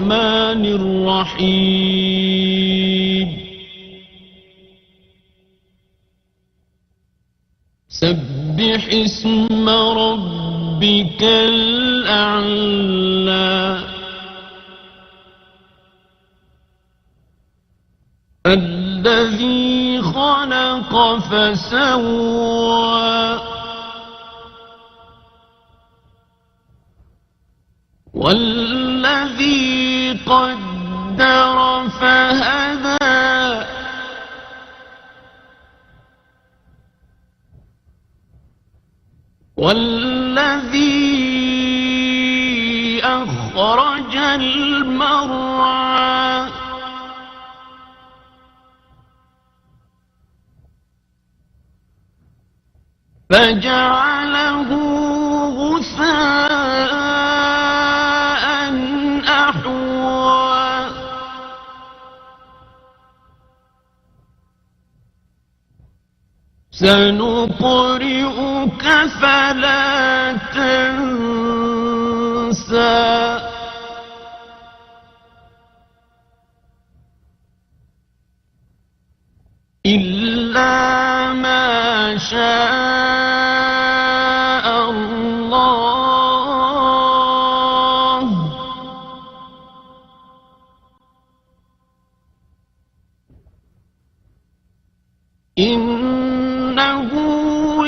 الرحمن الرحيم سبح اسم ربك الأعلى الذي خلق فسوى والذي قدر فهدى والذي أخرج المرعى فجعله غثاء أحوى سنقرئك فلا تنسى إلا ما شاء الله إنه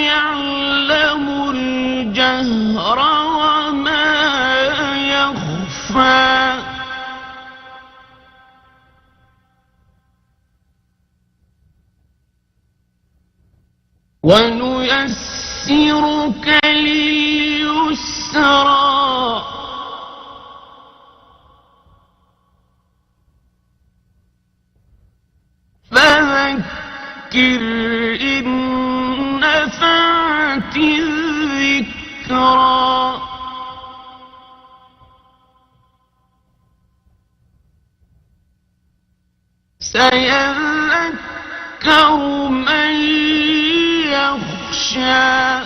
يعلم الجهر وما يخفى ونيسرك لليسرى فذكر إن نفعت الذكرى سيذكر من يخشى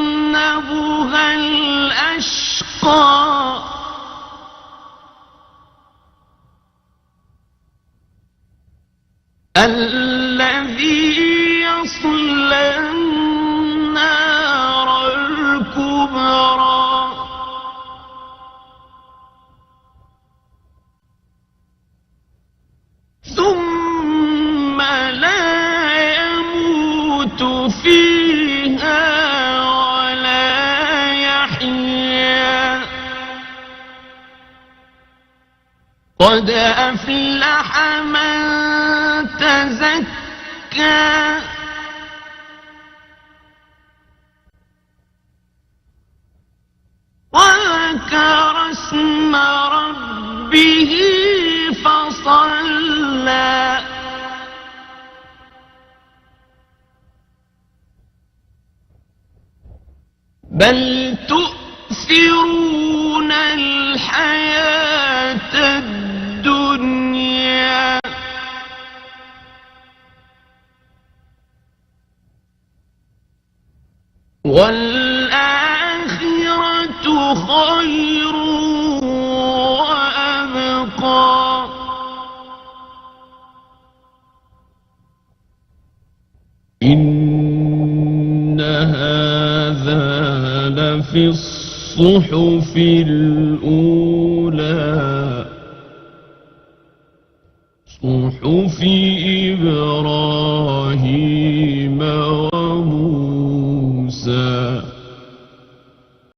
ويتجنبها الأشقى الذي يصلى النار الكبرى ثم لا يموت فيها ولا يحيا قد أفلح من تزكى وذكر اسم ربه فصلى بل تؤثرون الحياة الدنيا والآخرة خير وأبقى إن هذا لفي الصحف الأولى صحف إبراهيم